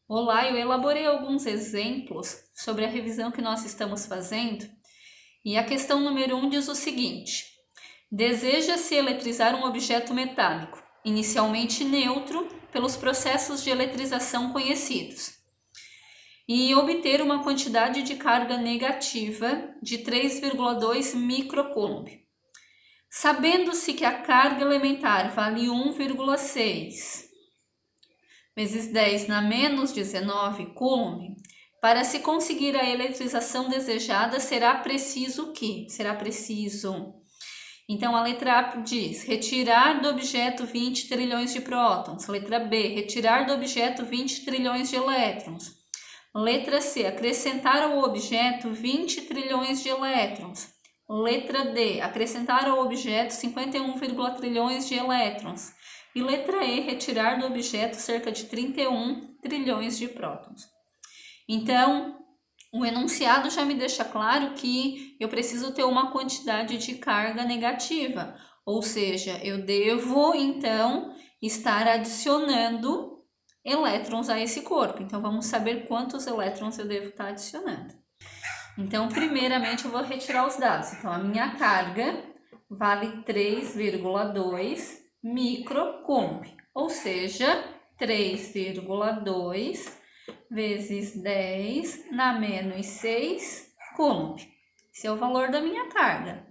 Olá, eu elaborei alguns exemplos sobre a revisão que nós estamos fazendo e a questão número 1 diz o seguinte: deseja-se eletrizar um objeto metálico, inicialmente neutro, pelos processos de eletrização conhecidos, e obter uma quantidade de carga negativa de 3,2 microcoulomb. Sabendo-se que a carga elementar vale 1,6 vezes 10 na menos 19 coulomb, para se conseguir a eletrização desejada será preciso que? Então a letra A diz: retirar do objeto 20 trilhões de prótons. Letra B, retirar do objeto 20 trilhões de elétrons. Letra C, acrescentar ao objeto 20 trilhões de elétrons. Letra D, acrescentar ao objeto 51, trilhões de elétrons. E letra E, retirar do objeto cerca de 31 trilhões de prótons. Então, o enunciado já me deixa claro que eu preciso ter uma quantidade de carga negativa, ou seja, eu devo, então, estar adicionando elétrons a esse corpo. Então, vamos saber quantos elétrons eu devo estar adicionando. Então, primeiramente, eu vou retirar os dados. Então, a minha carga vale 3,2 microcoulomb, ou seja, 3,2 vezes 10 na menos 6 coulomb. Esse é o valor da minha carga.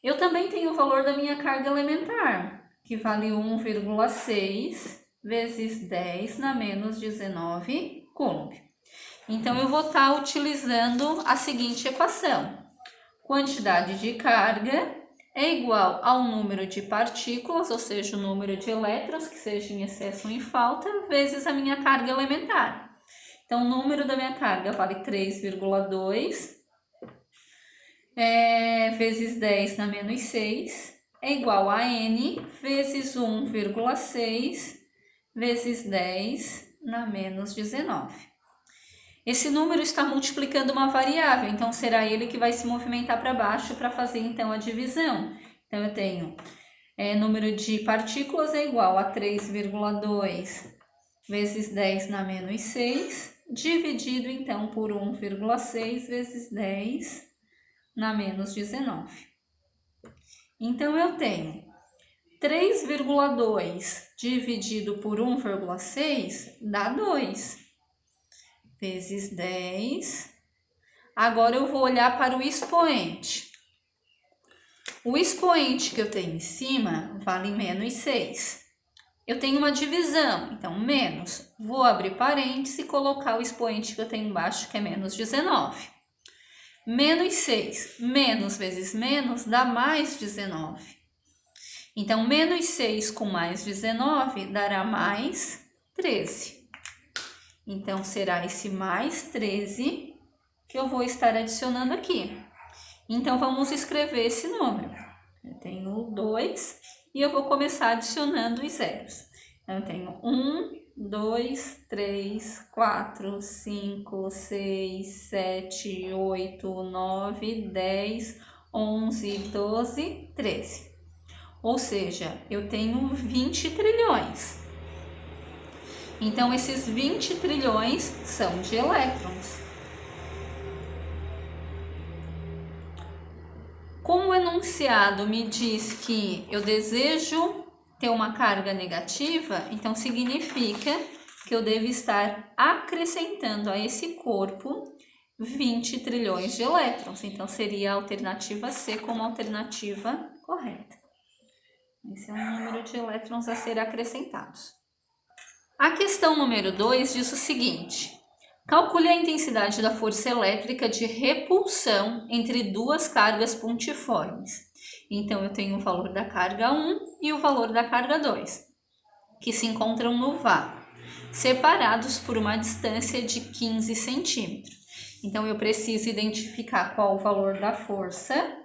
Eu também tenho o valor da minha carga elementar, que vale 1,6 vezes 10 na menos 19 coulomb. Então, eu vou estar utilizando a seguinte equação: quantidade de carga é igual ao número de partículas, ou seja, o número de elétrons, que seja em excesso ou em falta, vezes a minha carga elementar. Então, o número da minha carga vale 3,2 vezes 10 na menos 6 é igual a N vezes 1,6 vezes 10 na menos 19. Esse número está multiplicando uma variável, então será ele que vai se movimentar para baixo para fazer então a divisão. Então eu tenho número de partículas é igual a 3,2 vezes 10 na menos 6, dividido então por 1,6 vezes 10 na menos 19. Então eu tenho 3,2 dividido por 1,6 dá 2. Vezes 10. Agora eu vou olhar para o expoente. O expoente que eu tenho em cima vale menos 6. Eu tenho uma divisão, então menos. Vou abrir parênteses e colocar o expoente que eu tenho embaixo, que é menos 19. Menos 6, menos vezes menos dá mais 19. Então, menos 6 com mais 19 dará mais 13. Então, será esse mais 13 que eu vou estar adicionando aqui. Então, vamos escrever esse número. Eu tenho 2 e eu vou começar adicionando os zeros. Então, eu tenho 1, 2, 3, 4, 5, 6, 7, 8, 9, 10, 11, 12, 13. Ou seja, eu tenho 20 trilhões. Então, esses 20 trilhões são de elétrons. Como o enunciado me diz que eu desejo ter uma carga negativa, então significa que eu devo estar acrescentando a esse corpo 20 trilhões de elétrons. Então, seria a alternativa C como alternativa correta. Esse é o número de elétrons a ser acrescentados. A questão número 2 diz o seguinte: calcule a intensidade da força elétrica de repulsão entre duas cargas pontiformes. Então, eu tenho o valor da carga 1 e o valor da carga 2, que se encontram no vácuo, separados por uma distância de 15 centímetros. Então, eu preciso identificar qual o valor da força.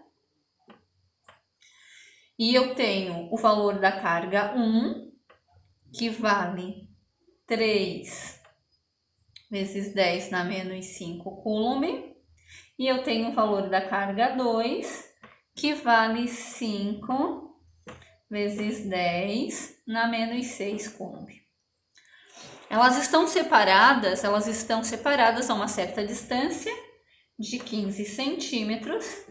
E eu tenho o valor da carga 1, que vale 3 vezes 10 na menos 5 coulomb. E eu tenho o valor da carga 2, que vale 5 vezes 10 na menos 6 coulomb. Elas estão separadas a uma certa distância de 15 centímetros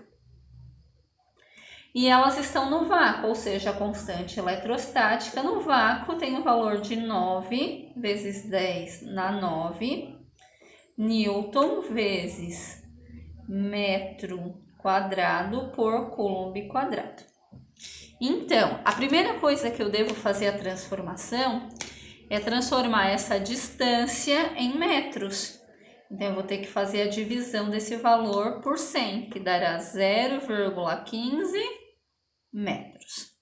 e elas estão no vácuo, ou seja, a constante eletrostática no vácuo tem o valor de 9 vezes 10 na 9 Newton vezes metro quadrado por coulomb quadrado. Então, a primeira coisa que eu devo fazer a transformação é transformar essa distância em metros. Então, eu vou ter que fazer a divisão desse valor por 100, que dará 0,15 metros.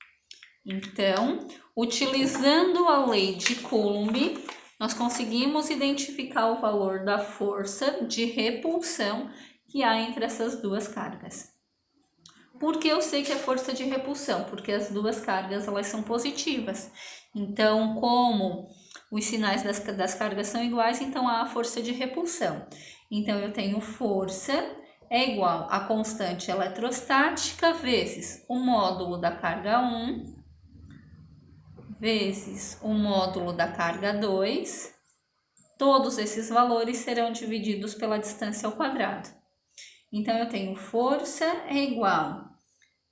Então, utilizando a lei de Coulomb, nós conseguimos identificar o valor da força de repulsão que há entre essas duas cargas. Por que eu sei que é força de repulsão? Porque as duas cargas elas são positivas. Então, como os sinais das cargas são iguais, então há a força de repulsão. Então, eu tenho força é igual a constante eletrostática vezes o módulo da carga 1 vezes o módulo da carga 2. Todos esses valores serão divididos pela distância ao quadrado. Então, eu tenho força é igual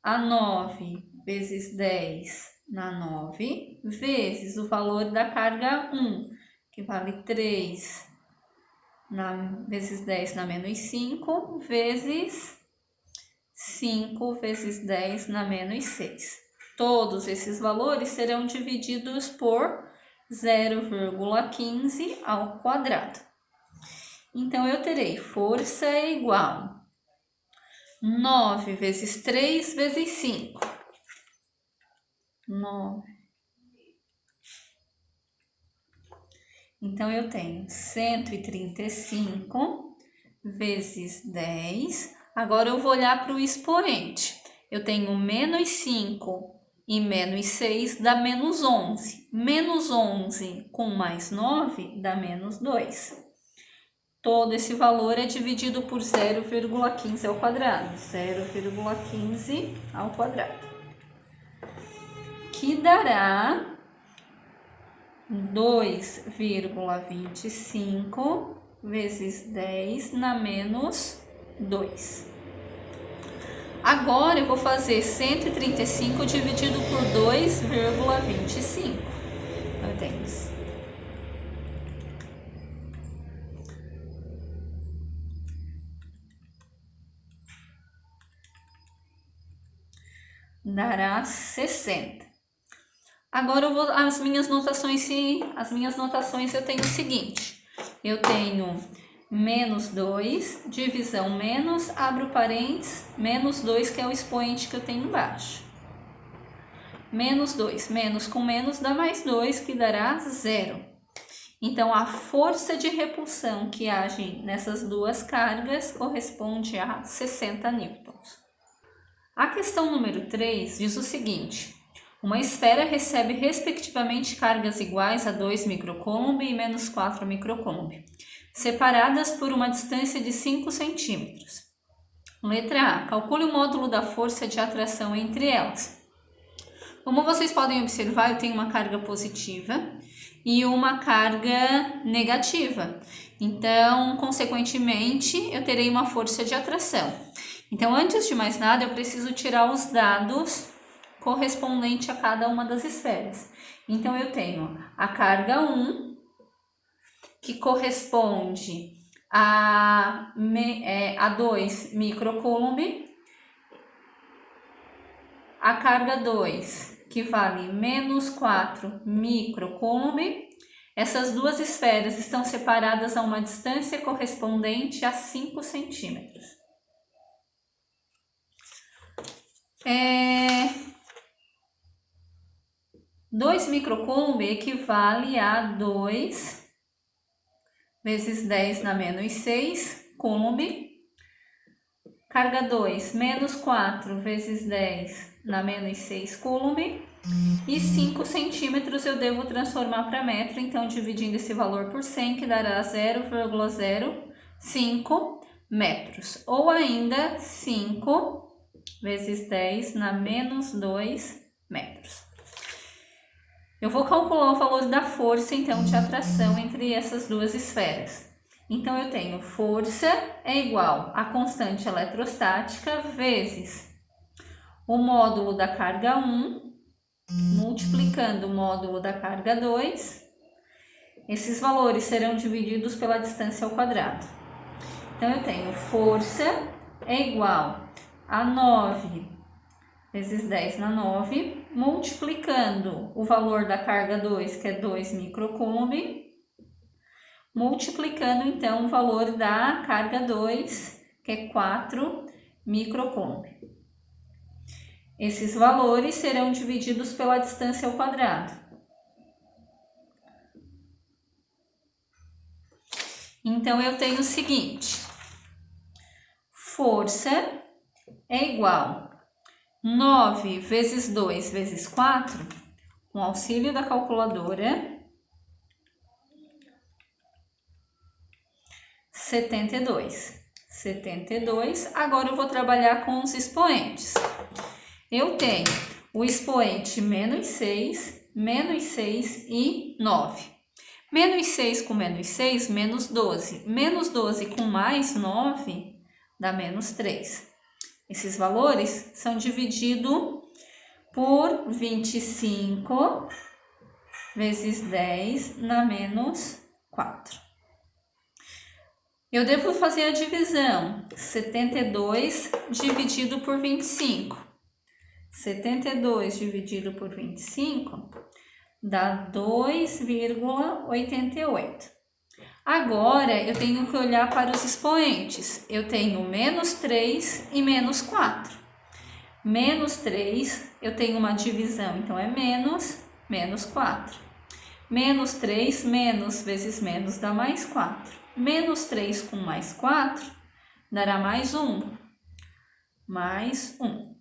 a 9 vezes 10 na 9, vezes o valor da carga 1, que vale 3 vezes 10 na menos 5, vezes 5 vezes 10 na menos 6. Todos esses valores serão divididos por 0,15 ao quadrado. Então, eu terei força é igual 9 vezes 3 vezes 5. 9. Então, eu tenho 135 vezes 10. Agora, eu vou olhar para o expoente. Eu tenho menos 5 e menos 6 dá menos 11. Menos 11 com mais 9 dá menos 2. Todo esse valor é dividido por 0,15 ao quadrado. 0,15 ao quadrado. Que dará 2,25 vezes 10 na menos 2. Agora, eu vou fazer 135 dividido por 2,25. Eu tenho isso. Dará 60. Agora eu vou as minhas notações eu tenho o seguinte. Eu tenho menos 2, divisão menos, abro parênteses, menos 2, que é o expoente que eu tenho embaixo. Menos 2, menos com menos dá mais 2, que dará 0. Então, a força de repulsão que age nessas duas cargas corresponde a 60 newtons. A questão número 3 diz o seguinte: uma esfera recebe respectivamente cargas iguais a 2 microcoulomb e menos 4 microcoulomb, separadas por uma distância de 5 centímetros. Letra A. Calcule o módulo da força de atração entre elas. Como vocês podem observar, eu tenho uma carga positiva e uma carga negativa. Então, consequentemente, eu terei uma força de atração. Então, antes de mais nada, eu preciso tirar os dados correspondentes a cada uma das esferas. Então, eu tenho a carga 1, que corresponde a 2 microcoulomb, a carga 2, que vale menos 4 microcoulomb. Essas duas esferas estão separadas a uma distância correspondente a 5 centímetros. 2 microcoulomb equivale a 2 vezes 10 na menos 6 coulomb. Carga 2, menos 4 vezes 10 na menos 6 coulomb. E 5 centímetros eu devo transformar para metro, então dividindo esse valor por 100, que dará 0,05 metros. Ou ainda 5 vezes 10 na menos 2 metros. Eu vou calcular o valor da força, então, de atração entre essas duas esferas. Então, eu tenho força é igual a constante eletrostática vezes o módulo da carga 1, multiplicando o módulo da carga 2. Esses valores serão divididos pela distância ao quadrado. Então, eu tenho força é igual a 9 vezes 10 na 9, multiplicando o valor da carga 2, que é 2 microcoulomb, multiplicando então o valor da carga 2, que é 4 microcoulomb. Esses valores serão divididos pela distância ao quadrado. Então, eu tenho o seguinte: força é igual 9 vezes 2 vezes 4, com auxílio da calculadora, 72. 72. Agora eu vou trabalhar com os expoentes. Eu tenho o expoente menos 6 e 9. Menos 6 com menos 6, menos 12. Menos 12 com mais 9 dá menos 3. Esses valores são divididos por 25 vezes 10 na menos 4. Eu devo fazer a divisão. 72 dividido por 25. 72 dividido por 25 dá 2,88. Agora, eu tenho que olhar para os expoentes. Eu tenho menos 3 e menos 4. Menos 3, eu tenho uma divisão, então é menos 4. Menos 3, menos vezes menos dá mais 4. Menos 3 com mais 4 dará mais 1. Mais 1.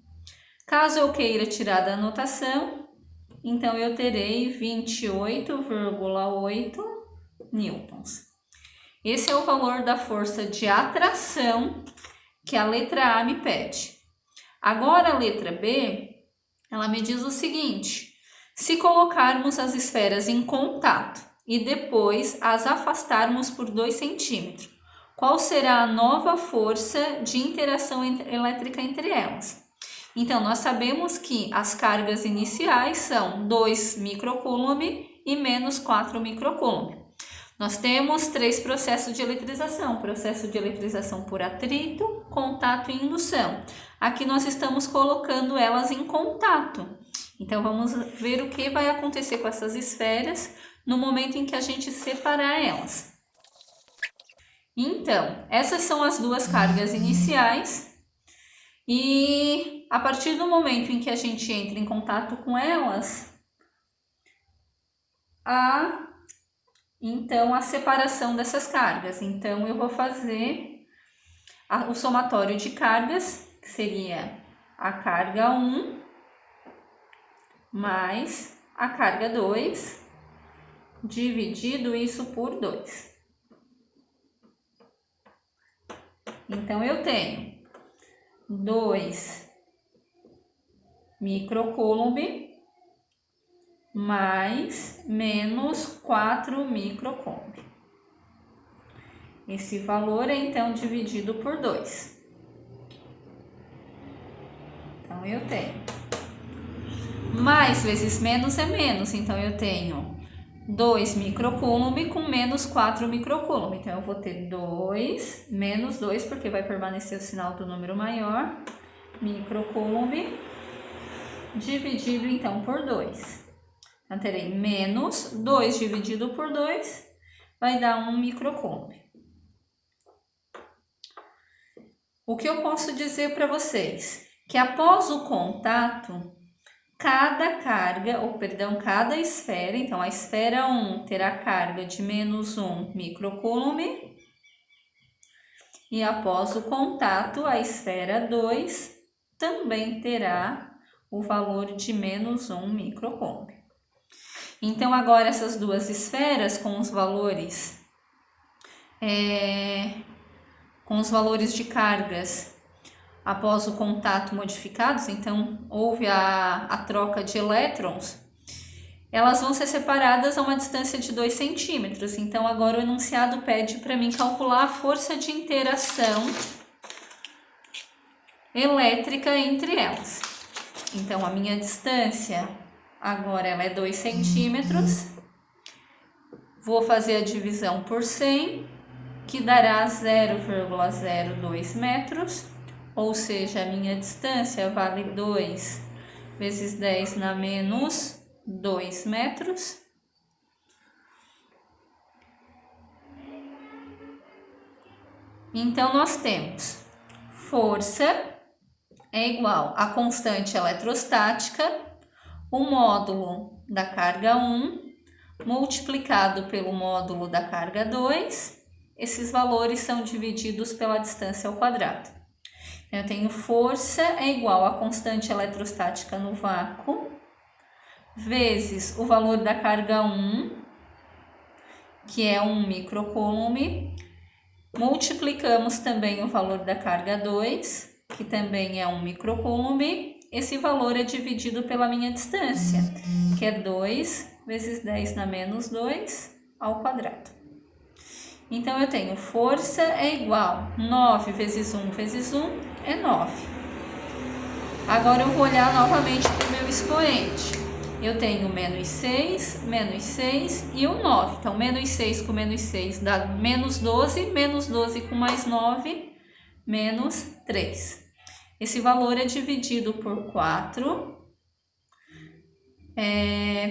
Caso eu queira tirar da anotação, então eu terei 28,8 newtons. Esse é o valor da força de atração que a letra A me pede. Agora a letra B, ela me diz o seguinte: se colocarmos as esferas em contato e depois as afastarmos por 2 centímetros, qual será a nova força de interação elétrica entre elas? Então, nós sabemos que as cargas iniciais são 2 microcoulomb e menos 4 microcoulomb. Nós temos 3 processos de eletrização: processo de eletrização por atrito, contato e indução. Aqui nós estamos colocando elas em contato. Então, vamos ver o que vai acontecer com essas esferas no momento em que a gente separar elas. Então, essas são as duas cargas iniciais. E a partir do momento em que a gente entra em contato com elas, então a separação dessas cargas. Então, eu vou fazer o somatório de cargas, que seria a carga 1 mais a carga 2, dividido isso por 2. Então, eu tenho 2 microcoulomb mais menos 4 microcoulomb. Esse valor é então dividido por 2. Então, eu tenho mais vezes menos é menos, então eu tenho 2 microcoulomb com menos 4 microcoulomb. Então, eu vou ter 2 menos 2, porque vai permanecer o sinal do número maior, microcoulomb, dividido então por 2. Então, terei menos 2 dividido por 2, vai dar 1 microcoulomb. O que eu posso dizer para vocês? Que após o contato, cada esfera, então a esfera 1 terá carga de menos 1 microcoulomb, e após o contato, a esfera 2 também terá o valor de menos 1 microcoulomb. Então, agora essas duas esferas com os valores de cargas após o contato modificados, então houve a troca de elétrons, elas vão ser separadas a uma distância de 2 centímetros. Então agora o enunciado pede para mim calcular a força de interação elétrica entre elas. Então a minha distância agora ela é 2 centímetros. Vou fazer a divisão por 100, que dará 0,02 metros, ou seja, a minha distância vale 2 vezes 10 na menos 2 metros. Então, nós temos força é igual a constante eletrostática, o módulo da carga 1, multiplicado pelo módulo da carga 2, esses valores são divididos pela distância ao quadrado. Eu tenho força é igual a constante eletrostática no vácuo, vezes o valor da carga 1, que é 1 microcoulomb, multiplicamos também o valor da carga 2, que também é 1 microcoulomb, esse valor é dividido pela minha distância, que é 2 vezes 10 na menos 2 ao quadrado. Então, eu tenho força é igual 9 vezes 1 vezes 1 é 9. Agora, eu vou olhar novamente para o meu expoente. Eu tenho menos 6 e o 9. Então, menos 6 com menos 6 dá menos 12 com mais 9, menos 3. Esse valor é dividido por 4,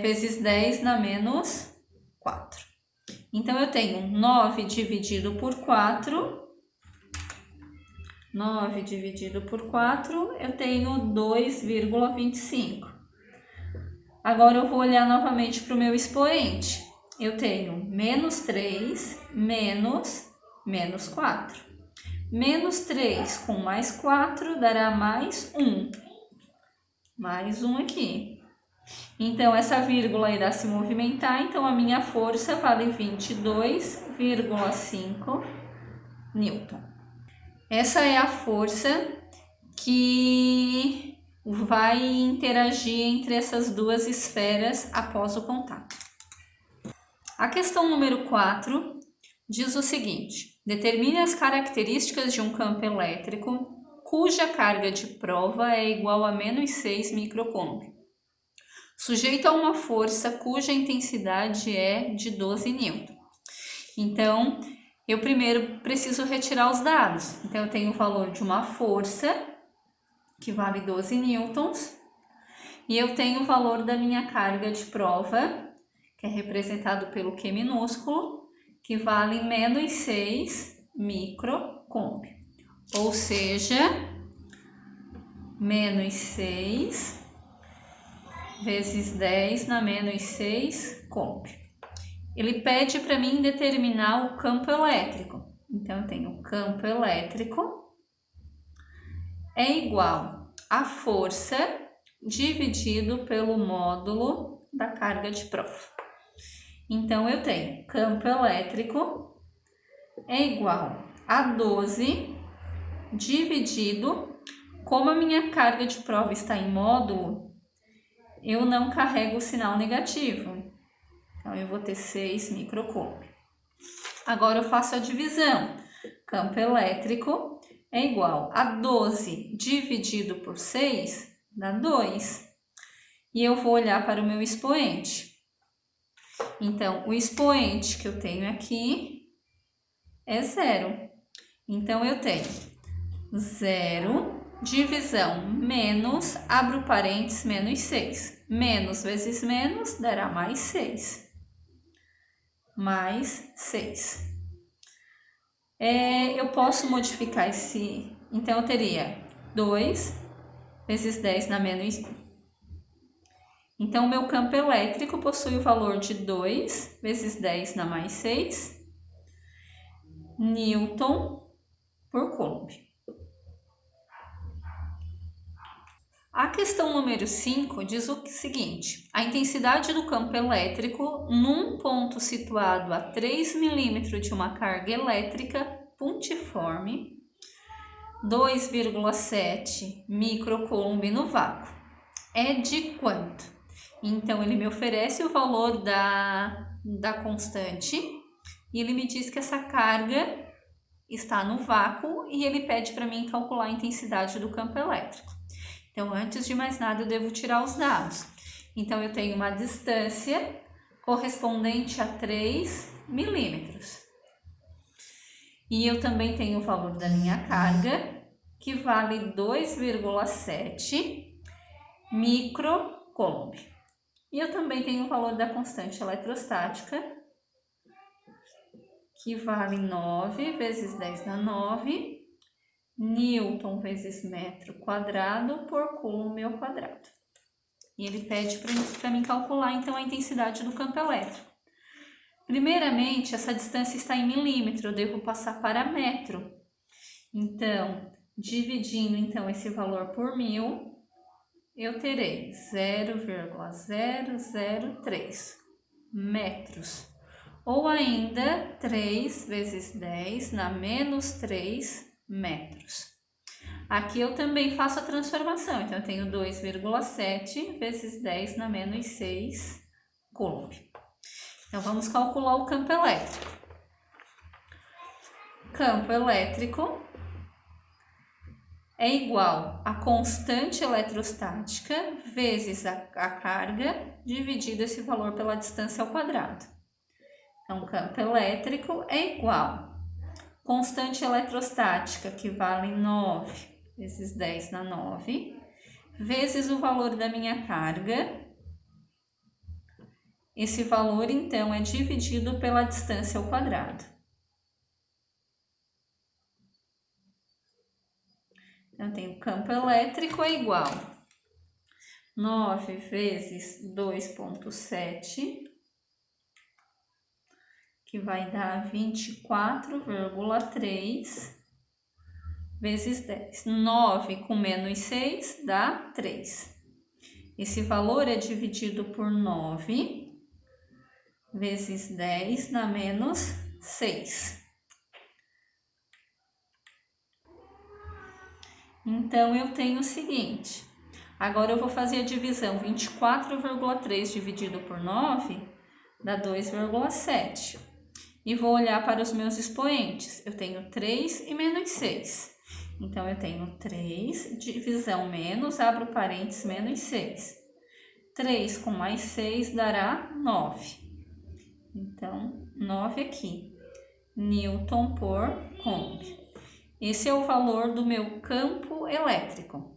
vezes 10 na menos 4. Então, eu tenho 9 dividido por 4. 9 dividido por 4, eu tenho 2,25. Agora, eu vou olhar novamente para o meu expoente. Eu tenho menos 3 menos 4. Menos 3 com mais 4 dará mais 1. Mais 1 aqui. Então, essa vírgula irá se movimentar, então a minha força vale 22,5 Newton. Essa é a força que vai interagir entre essas duas esferas após o contato. A questão número 4 diz o seguinte: determine as características de um campo elétrico cuja carga de prova é igual a menos 6 microcoulomb, sujeito a uma força cuja intensidade é de 12 Newton. Então, eu primeiro preciso retirar os dados. Então, eu tenho o valor de uma força, que vale 12 newtons, e eu tenho o valor da minha carga de prova, que é representado pelo Q minúsculo, que vale menos 6 microcoulomb. Ou seja, menos 6 vezes 10 na menos 6 coulomb. Ele pede para mim determinar o campo elétrico. Então, eu tenho o campo elétrico é igual a força dividido pelo módulo da carga de prova. Então, eu tenho campo elétrico é igual a 12 dividido, como a minha carga de prova está em módulo, eu não carrego o sinal negativo. Então, eu vou ter 6 microcoulomb. Agora, eu faço a divisão. Campo elétrico é igual a 12 dividido por 6, dá 2. E eu vou olhar para o meu expoente. Então, o expoente que eu tenho aqui é 0. Então, eu tenho 0, divisão, menos, abro parênteses, menos 6. Menos vezes menos dará mais 6. Mais 6. Eu posso modificar esse... Então, eu teria 2 vezes 10 na menos 1. Então, o meu campo elétrico possui o valor de 2 vezes 10 na mais 6 Newton por Coulomb. A questão número 5 diz o seguinte: a intensidade do campo elétrico num ponto situado a 3 milímetros de uma carga elétrica pontiforme 2,7 microcoulomb no vácuo. É de quanto? Então, ele me oferece o valor da constante e ele me diz que essa carga está no vácuo e ele pede para mim calcular a intensidade do campo elétrico. Então, antes de mais nada, eu devo tirar os dados. Então, eu tenho uma distância correspondente a 3 milímetros. E eu também tenho o valor da minha carga, que vale 2,7 microcoulomb. E eu também tenho o valor da constante eletrostática, que vale 9 vezes 10 na 9, Newton vezes metro quadrado por coulomb ao quadrado. E ele pede para mim calcular, então, a intensidade do campo elétrico. Primeiramente, essa distância está em milímetro, eu devo passar para metro. Então, dividindo então esse valor por 1000, eu terei 0,003 metros. Ou ainda 3 vezes 10 na menos 3 metros. Aqui eu também faço a transformação, então eu tenho 2,7 vezes 10 na menos 6 coulomb. Então, vamos calcular o campo elétrico. Campo elétrico é igual a constante eletrostática vezes a carga, dividido esse valor pela distância ao quadrado. Então, campo elétrico é igual constante eletrostática, que vale 9 vezes 10 na 9, vezes o valor da minha carga. Esse valor, então, é dividido pela distância ao quadrado. Eu tenho campo elétrico é igual 9 vezes 2,7, que vai dar 24,3 vezes 10. 9 com menos 6 dá 3. Esse valor é dividido por 9 vezes 10 na menos 6. Então, eu tenho o seguinte. Agora, eu vou fazer a divisão. 24,3 dividido por 9 dá 2,7. E vou olhar para os meus expoentes. Eu tenho 3 e menos 6. Então, eu tenho 3, divisão menos, abro parênteses, menos 6. 3 com mais 6 dará 9. Então, 9 aqui. Newton por coulomb. Esse é o valor do meu campo elétrico.